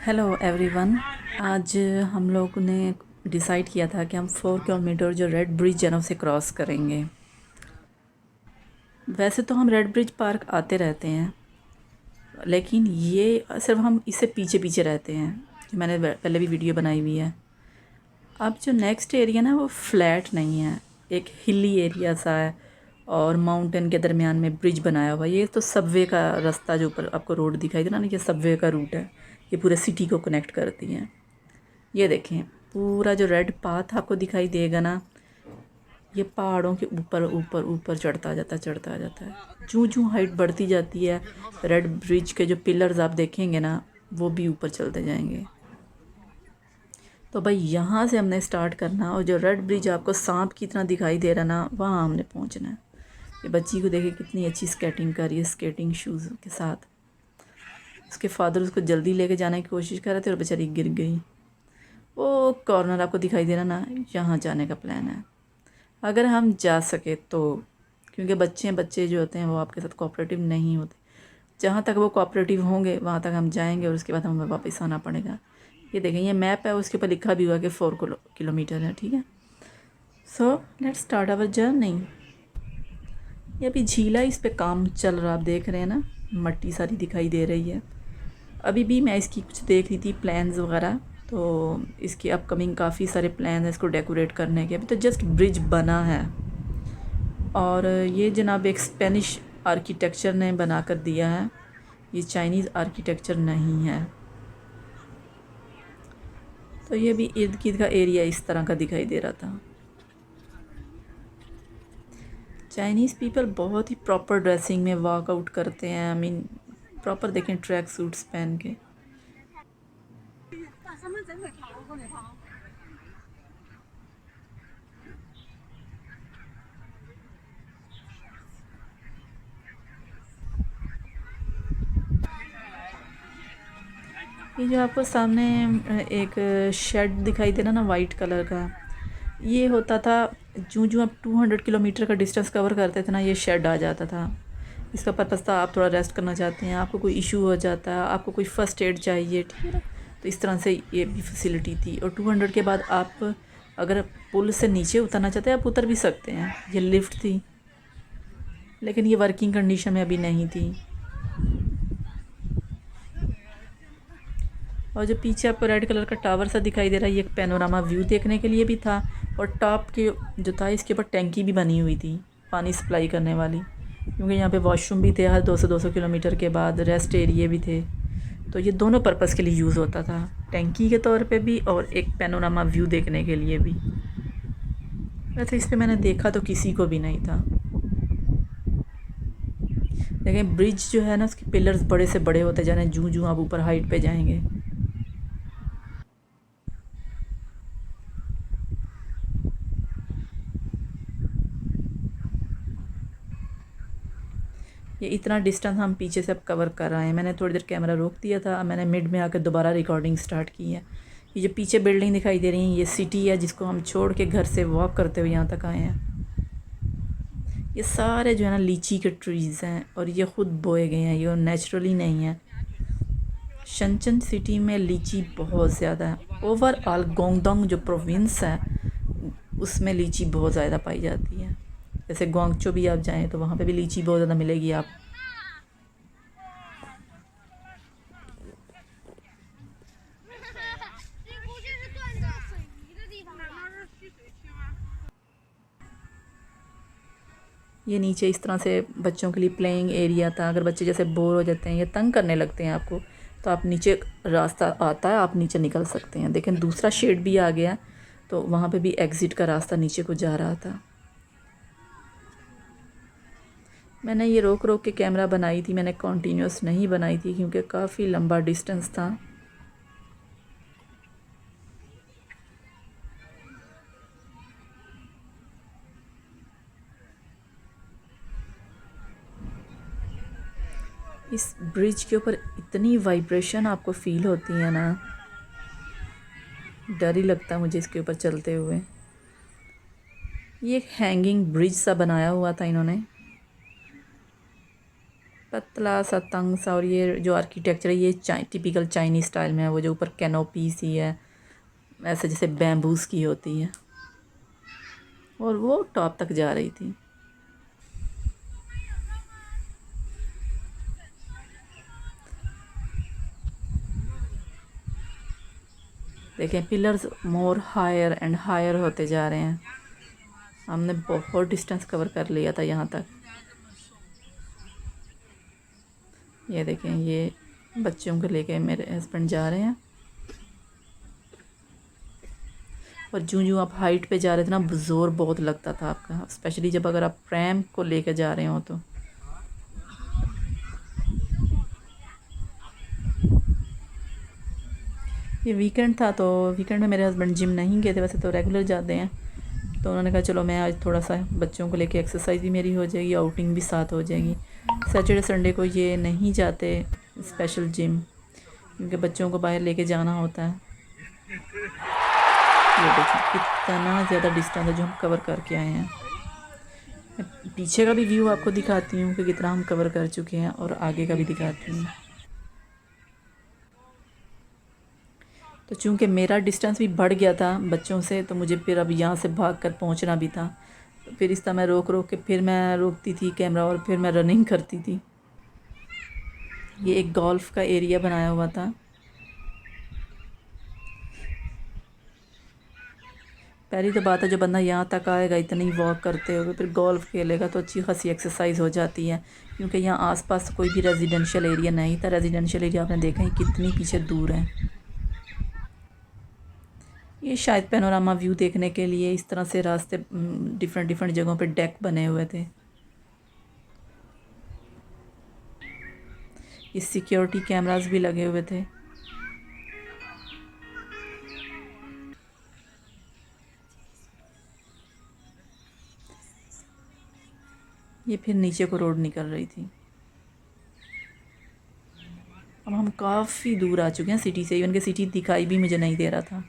Hello everyone. आज हम लोग ने डिसाइड किया था कि हम 4 किलोमीटर जो रेड ब्रिज है ना उसे क्रॉस करेंगे। वैसे तो हम रेड ब्रिज पार्क आते रहते हैं, लेकिन ये सिर्फ हम इससे पीछे पीछे रहते हैं, जो मैंने पहले भी वीडियो बनाई हुई है। अब जो नेक्स्ट एरिया ना वो फ्लैट नहीं है, एक हिली एरिया सा है और माउंटेन के दरमियान में ब्रिज बनाया हुआ है। ये तो सबवे का रास्ता, जो ऊपर आपको रोड दिखाई दे रहा ना, ये सबवे का रूट है। ये पूरे सिटी को कनेक्ट करती हैं। ये देखें, पूरा जो रेड पाथ आपको दिखाई देगा ना, ये पहाड़ों के ऊपर ऊपर ऊपर चढ़ता जाता है। जूं जूं हाइट बढ़ती जाती है, रेड ब्रिज के जो पिलर्स आप देखेंगे ना, वो भी ऊपर चलते जाएंगे। तो भाई यहाँ से हमने स्टार्ट करना, और जो रेड ब्रिज आपको सांप की तरह दिखाई दे रहा ना, वहाँ हमने पहुँचना है। ये बच्ची को देखे कितनी अच्छी स्केटिंग कर रही है, स्केटिंग शूज़ के साथ। उसके फादर उसको जल्दी लेके जाने की कोशिश कर रहे थे और बेचारी गिर गई। वो कॉर्नर आपको दिखाई दे रहा ना, यहाँ जाने का प्लान है अगर हम जा सके तो, क्योंकि बच्चे जो होते हैं वो आपके साथ कोऑपरेटिव नहीं होते। जहाँ तक वो कोऑपरेटिव होंगे वहाँ तक हम जाएंगे, और उसके बाद हमें वापस आना पड़ेगा। ये देखें, ये मैप है, उसके ऊपर लिखा भी हुआ कि 4 किलोमीटर है। ठीक है, so let's start our journey. ये अभी झीला, इस पे काम चल रहा, आप देख रहे हैं ना, मट्टी सारी दिखाई दे रही है। अभी भी मैं इसकी कुछ देख रही थी प्लान्स वगैरह, तो इसके अपकमिंग काफ़ी सारे प्लान हैं इसको डेकोरेट करने के। अभी तो जस्ट ब्रिज बना है, और ये जनाब एक स्पेनिश आर्किटेक्चर ने बना कर दिया है, ये चाइनीज़ आर्किटेक्चर नहीं है। तो ये भी इर्द गिर्द का एरिया इस तरह का दिखाई दे रहा था। चाइनीज़ पीपल बहुत ही प्रॉपर ड्रेसिंग में वर्कआउट करते हैं। आई मीन प्रॉपर, देखें, ट्रैक सूट्स पहन के। ये जो आपको सामने एक शेड दिखाई दे रहा ना, वाइट कलर का, ये होता था जूँ जूँ आप 200 किलोमीटर का डिस्टेंस कवर करते थे ना, ये शेड आ जाता था। इसका पर्पज़ था, आप थोड़ा रेस्ट करना चाहते हैं, आपको कोई इशू हो जाता है, आपको कोई फ़र्स्ट एड चाहिए, ठीक है ना, तो इस तरह से ये भी फैसिलिटी थी। और 200 के बाद आप अगर पुल से नीचे उतरना चाहते हैं, आप उतर भी सकते हैं। ये लिफ्ट थी, लेकिन ये वर्किंग कंडीशन में अभी नहीं थी। और जो पीछे आपको रेड कलर का टावर सा दिखाई दे रहा है, ये एक पैनोरामा व्यू देखने के लिए भी था। और टॉप के जो था, इसके ऊपर टैंकी भी बनी हुई थी पानी सप्लाई करने वाली, क्योंकि यहाँ पे वॉशरूम भी थे हर 200 किलोमीटर के बाद, रेस्ट एरिए भी थे। तो ये दोनों पर्पज़ के लिए यूज़ होता था, टैंकी के तौर पे भी और एक पैनोरामा व्यू देखने के लिए भी। वैसे इस पर मैंने देखा तो किसी को भी नहीं था। लेकिन ब्रिज जो है ना, उसके पिलर्स बड़े से बड़े होते जा रहे हैं जूँ जूँ आप ऊपर हाइट पे जाएंगे। ये इतना डिस्टेंस हम पीछे से अब कवर कर रहे हैं। मैंने थोड़ी देर कैमरा रोक दिया था, मैंने मिड में आकर दोबारा रिकॉर्डिंग स्टार्ट की है। ये जो पीछे बिल्डिंग दिखाई दे रही है, ये सिटी है जिसको हम छोड़ के घर से वॉक करते हुए यहाँ तक आए हैं। ये सारे जो है ना लीची के ट्रीज़ हैं, और ये ख़ुद बोए गए हैं, ये नेचुरली नहीं है। शनचन सिटी में लीची बहुत ज़्यादा है। ओवरऑल गोंगडोंग जो प्रोविंस है, उसमें लीची बहुत ज़्यादा पाई जाती है। जैसे ग्वांगचो भी आप जाएँ तो वहाँ पे भी लीची बहुत ज़्यादा मिलेगी आप। ये नीचे इस तरह से बच्चों के लिए प्लेइंग एरिया था। अगर बच्चे जैसे बोर हो जाते हैं या तंग करने लगते हैं आपको, तो आप नीचे रास्ता आता है, आप नीचे निकल सकते हैं। देखें, दूसरा शेड भी आ गया, तो वहाँ पे भी एग्ज़िट का रास्ता नीचे को जा रहा था। मैंने ये रोक रोक के कैमरा बनाई थी, मैंने कॉन्टीन्यूस नहीं बनाई थी, क्योंकि काफ़ी लंबा डिस्टेंस था। इस ब्रिज के ऊपर इतनी वाइब्रेशन आपको फील होती है ना, डर ही लगता है मुझे इसके ऊपर चलते हुए। ये एक हैंगिंग ब्रिज सा बनाया हुआ था इन्होंने, पतला सा तंग सा, और ये जो आर्किटेक्चर है ये टिपिकल चाइनीज़ स्टाइल में है। वो जो ऊपर कैनोपी सी है, ऐसे जैसे बैम्बूस की होती है, और वो टॉप तक जा रही थी। देखें pillars more higher and higher होते जा रहे हैं। हमने बहुत डिस्टेंस कवर कर लिया था यहाँ तक। ये देखें, ये बच्चों को लेके मेरे हस्बैंड जा रहे हैं, और जूं आप हाइट पे जा रहे थे ना, ज़ोर बहुत लगता था आपका, स्पेशली जब अगर आप प्रैम को लेके जा रहे हो तो। ये वीकेंड था, तो वीकेंड में मेरे हस्बैंड जिम नहीं गए थे, वैसे तो रेगुलर जाते हैं। तो उन्होंने कहा चलो मैं आज थोड़ा सा बच्चों को लेके एक्सरसाइज भी मेरी हो जाएगी, आउटिंग भी साथ हो जाएगी। सैटरडे संडे को ये नहीं जाते स्पेशल जिम, क्योंकि बच्चों को बाहर लेके जाना होता है। ये देखिए कितना ज़्यादा डिस्टेंस है जो हम कवर करके आए हैं। मैं पीछे का भी व्यू आपको दिखाती हूँ कि कितना हम कवर कर चुके हैं, और आगे का भी दिखाती हूँ। तो चूँकि मेरा डिस्टेंस भी बढ़ गया था बच्चों से, तो मुझे फिर अब यहाँ से भाग कर पहुँचना भी था। तो फिर इस तरह मैं रोक रोक के फिर मैं रोकती थी कैमरा, और फिर मैं रनिंग करती थी। ये एक गोल्फ का एरिया बनाया हुआ था। पहली तो बात है, जो बंदा यहाँ तक आएगा इतनी वॉक करते हुए फिर गोल्फ खेलेगा तो अच्छी खासी एक्सरसाइज हो जाती है, क्योंकि यहाँ आसपास कोई भी रेजिडेंशियल एरिया नहीं था। रेजिडेंशियल एरिया आपने देखा ही कितनी पीछे दूर है। ये शायद पैनोरामा व्यू देखने के लिए इस तरह से रास्ते डिफरेंट डिफरेंट जगहों पे डेक बने हुए थे। ये सिक्योरिटी कैमरास भी लगे हुए थे। ये फिर नीचे को रोड निकल रही थी। अब हम काफ़ी दूर आ चुके हैं सिटी से, इवन के सिटी दिखाई भी मुझे नहीं दे रहा था।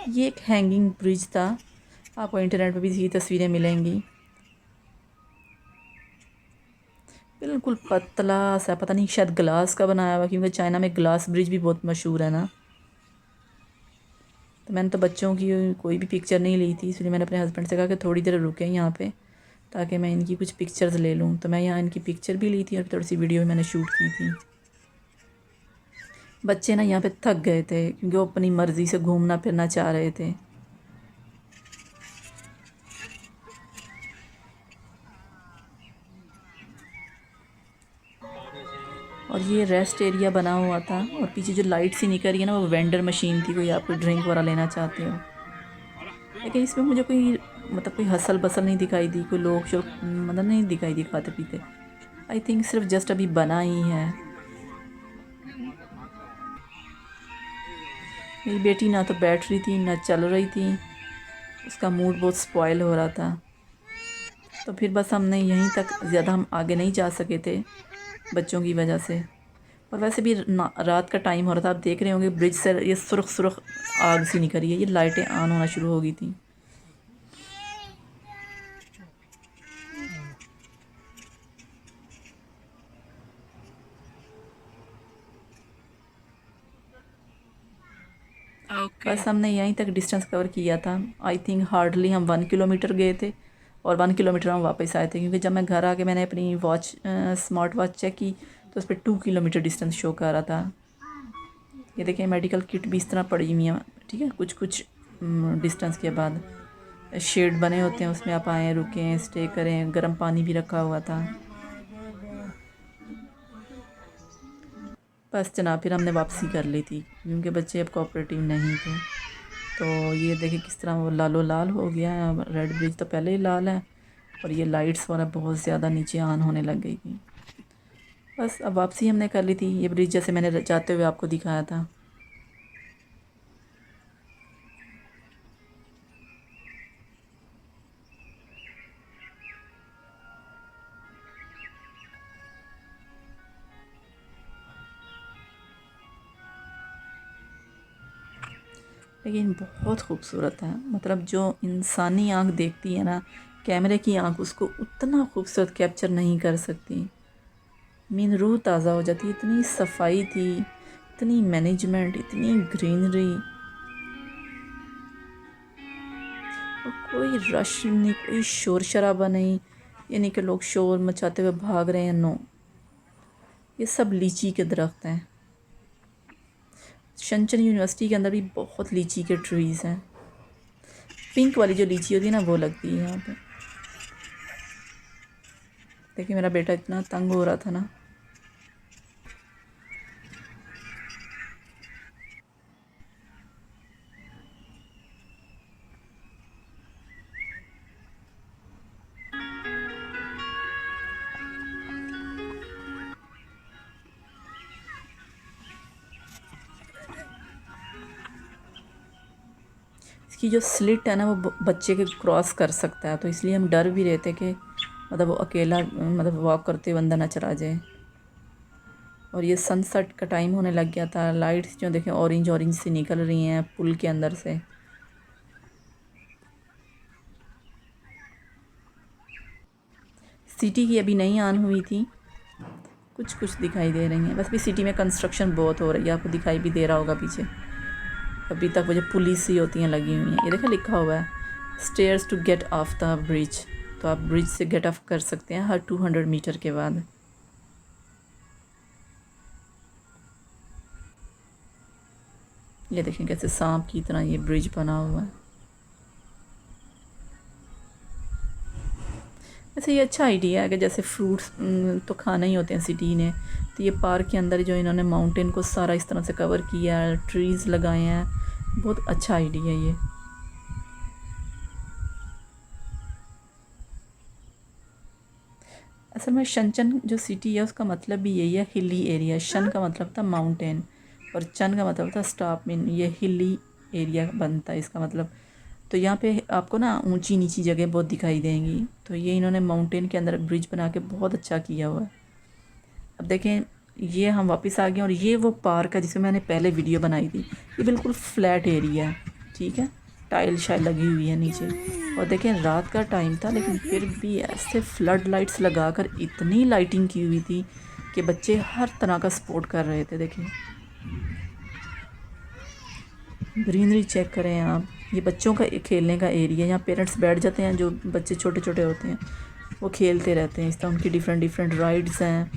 ये एक हैंगिंग ब्रिज था, आपको इंटरनेट पे भी इसकी तस्वीरें मिलेंगी। बिल्कुल पतला सा, पता नहीं शायद ग्लास का बनाया हुआ, क्योंकि चाइना में ग्लास ब्रिज भी बहुत मशहूर है ना। तो मैंने तो बच्चों की कोई भी पिक्चर नहीं ली थी, इसलिए मैंने अपने हस्बैंड से कहा कि थोड़ी देर रुकें यहाँ पे, ताकि मैं इनकी कुछ पिक्चर्स ले लूँ। तो मैं यहाँ इनकी पिक्चर भी ली थी, और थोड़ी सी वीडियो भी मैंने शूट की थी। बच्चे ना यहाँ पे थक गए थे, क्योंकि वो अपनी मर्ज़ी से घूमना फिरना चाह रहे थे। और ये रेस्ट एरिया बना हुआ था, और पीछे जो लाइट सी निकल रही है ना, वो वेंडर मशीन थी, कोई आप कोई ड्रिंक वगैरह लेना चाहते हो। लेकिन इसमें मुझे कोई मतलब कोई हसल बसल नहीं दिखाई दी, कोई लोग जो मतलब नहीं दिखाई दी खाते पीते। आई थिंक सिर्फ जस्ट अभी बना ही है। मेरी बेटी ना तो बैठ रही थी ना चल रही थी, उसका मूड बहुत स्पॉइल हो रहा था। तो फिर बस हमने यहीं तक, ज़्यादा हम आगे नहीं जा सके थे बच्चों की वजह से। और वैसे भी रात का टाइम हो रहा था, आप देख रहे होंगे ब्रिज से ये सुर्ख सुर्ख आग सी निकल रही है, ये लाइटें ऑन होना शुरू हो गई थी। बस हमने यहीं तक डिस्टेंस कवर किया था। आई थिंक हार्डली हम 1 किलोमीटर गए थे, और 1 किलोमीटर हम वापस आए थे, क्योंकि जब मैं घर आके मैंने अपनी वॉच स्मार्ट वॉच चेक की, तो उस पर 2 किलोमीटर डिस्टेंस शो कर रहा था। ये देखिए मेडिकल किट भी इस तरह पड़ी हुई है, ठीक है, कुछ कुछ डिस्टेंस के बाद शेड बने होते हैं, उसमें आप आएँ रुकें स्टे करें। गर्म पानी भी रखा हुआ था। बस जनाब फिर हमने वापसी कर ली थी, क्योंकि बच्चे अब कोऑपरेटिव नहीं थे। तो ये देखिए किस तरह वो लालो लाल हो गया है। रेड ब्रिज तो पहले ही लाल है, और ये लाइट्स वगैरह बहुत ज़्यादा नीचे ऑन होने लग गई थी। बस अब वापसी हमने कर ली थी। ये ब्रिज जैसे मैंने जाते हुए आपको दिखाया था। लेकिन बहुत खूबसूरत है। मतलब जो इंसानी आँख देखती है ना, कैमरे की आँख उसको उतना खूबसूरत कैप्चर नहीं कर सकती। मीन रूह ताज़ा हो जाती। इतनी सफाई थी, इतनी मैनेजमेंट, इतनी ग्रीनरी, और कोई रश नहीं, कोई शोर शराबा नहीं। ये नहीं कि लोग शोर मचाते हुए भाग रहे हैं, नो। ये सब लीची के दरख्त हैं। शनचन यूनिवर्सिटी के अंदर भी बहुत लीची के ट्रीज़ हैं। पिंक वाली जो लीची होती है ना, वो लगती है यहाँ पे। देखिए मेरा बेटा इतना तंग हो रहा था ना। इसकी जो स्लिट है ना, वो बच्चे के क्रॉस कर सकता है, तो इसलिए हम डर भी रहते कि मतलब वो अकेला मतलब वॉक करते हुए अंदर ना चला जाए। और ये सनसेट का टाइम होने लग गया था। लाइट्स जो देखें ऑरेंज ऑरेंज सी निकल रही हैं पुल के अंदर से। सिटी की अभी नहीं ऑन हुई थी, कुछ कुछ दिखाई दे रही हैं बस। भी सिटी में कंस्ट्रक्शन बहुत हो रही है, आपको दिखाई भी दे रहा होगा पीछे। अभी तक वो जो पुलिस ही होती हैं लगी हुई हैं। ये देखा लिखा हुआ है stairs to get of the bridge. तो आप ब्रिज से गेट ऑफ कर सकते हैं हर 200 मीटर के बाद। ये देखें कैसे सांप की तरह ये ब्रिज बना हुआ है। वैसे ये अच्छा आइडिया है कि जैसे फ्रूट्स तो खाना ही होते हैं सिटी ने, तो ये पार्क के अंदर जो इन्होंने माउंटेन को सारा इस तरह से कवर किया है, ट्रीज़ लगाए हैं, बहुत अच्छा आइडिया है ये। असल में शनचन जो सिटी है उसका मतलब भी यही है, हिली एरिया। शन का मतलब था माउंटेन और चन का मतलब था स्टॉप। मीन ये हिली एरिया बनता है इसका मतलब। तो यहाँ पे आपको ना ऊंची नीची जगह बहुत दिखाई देंगी, तो ये इन्होंने माउंटेन के अंदर ब्रिज बना के बहुत अच्छा किया हुआ है। अब देखें ये हम वापस आ गए और ये वो पार्क है जिसमें मैंने पहले वीडियो बनाई थी। ये बिल्कुल फ्लैट एरिया है, ठीक है, टाइल शाइल लगी हुई है नीचे। और देखें रात का टाइम था लेकिन फिर भी ऐसे फ्लड लाइट्स लगाकर इतनी लाइटिंग की हुई थी कि बच्चे हर तरह का स्पोर्ट कर रहे थे। देखिए ग्रीनरी चेक करें आप। ये बच्चों का खेलने का एरिया, यहाँ पेरेंट्स बैठ जाते हैं, जो बच्चे छोटे छोटे होते हैं वो खेलते रहते हैं। इस तरह उनकी डिफरेंट डिफरेंट राइड्स हैं।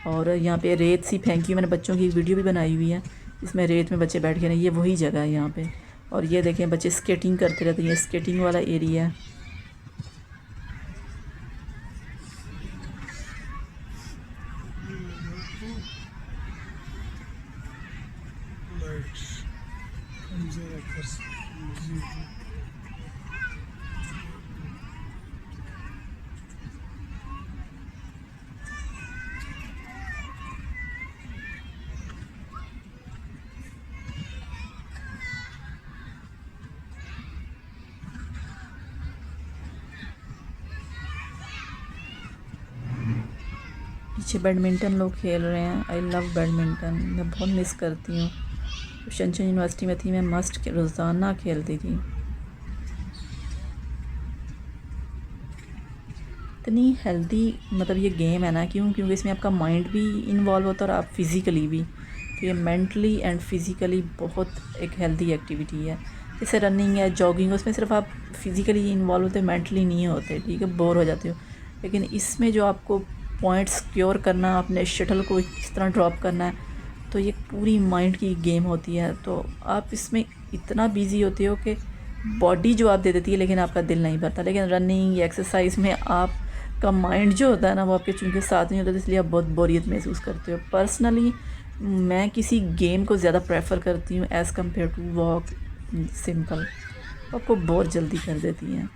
और यहाँ पे रेत सी फेंकी हुई, मैंने बच्चों की एक वीडियो भी बनाई हुई है इसमें रेत में बच्चे बैठ के ना, ये वही जगह है यहाँ पे। और ये देखें बच्चे स्केटिंग करते रहते हैं, ये स्केटिंग वाला एरिया है। पीछे बैडमिंटन लोग खेल रहे हैं। आई लव बैडमिंटन, मैं बहुत मिस करती हूँ। शनचन यूनिवर्सिटी में थी मैं मस्ट रोज़ाना खेलती थी। इतनी हेल्दी मतलब ये गेम है ना, क्योंकि इसमें आपका माइंड भी इन्वॉल्व होता है और आप फिज़िकली भी। तो ये मेंटली एंड फिज़िकली बहुत एक हेल्दी एक्टिविटी है। जैसे रनिंग या जॉगिंग, उसमें सिर्फ आप फिज़िकली इन्वॉल्व होते, मेंटली नहीं होते, ठीक है, बोर हो जाते हो। लेकिन इसमें जो आपको पॉइंट सिक्योर करना, अपने शटल को किस तरह ड्रॉप करना है, तो ये पूरी माइंड की गेम होती है। तो आप इसमें इतना बिजी होते हो कि बॉडी जो आप दे देती है लेकिन आपका दिल नहीं भरता। लेकिन रनिंग या एक्सरसाइज में आपका माइंड जो होता है ना, वो आपके चूँकि साथ नहीं होता, तो इसलिए आप बहुत बोरियत महसूस करते हो। पर्सनली मैं किसी गेम को ज़्यादा प्रेफर करती हूँ as compare to walk. Simple आपको बोर जल्दी कर देती हैं।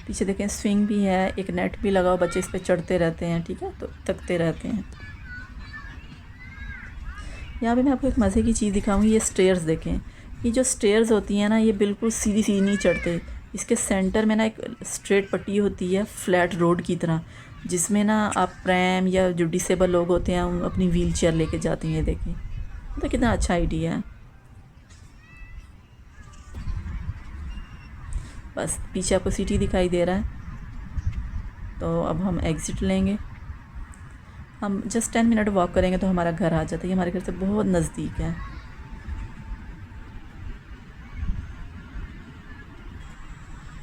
पीछे देखें स्विंग भी है, एक नेट भी लगा, बच्चे इस पर चढ़ते रहते हैं, ठीक है, तो थकते रहते हैं। यहाँ पे मैं आपको एक मज़े की चीज़ दिखाऊंगी। ये स्टेयर्स देखें, ये जो स्टेयर्स होती हैं ना, ये बिल्कुल सीधी सीधी नहीं चढ़ते। इसके सेंटर में ना एक स्ट्रेट पट्टी होती है फ्लैट रोड की तरह, जिसमें ना आप प्रैम या जो डिसेबल लोग होते हैं उन अपनी व्हील चेयर लेके जाते हैं। ये देखिए तो कितना अच्छा आइडिया है। बस पीछे आपको सिटी दिखाई दे रहा है। तो अब हम एग्ज़िट लेंगे। हम जस्ट 10 मिनट वॉक करेंगे तो हमारा घर आ जाता है। ये हमारे घर से बहुत नज़दीक है।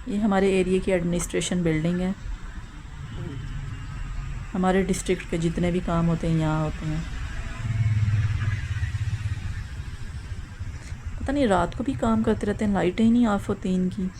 ये हमारे एरिया की एडमिनिस्ट्रेशन बिल्डिंग है। हमारे डिस्ट्रिक्ट के जितने भी काम होते हैं यहाँ होते हैं। पता नहीं रात को भी काम करते रहते हैं, लाइटें ही नहीं ऑफ होती इनकी।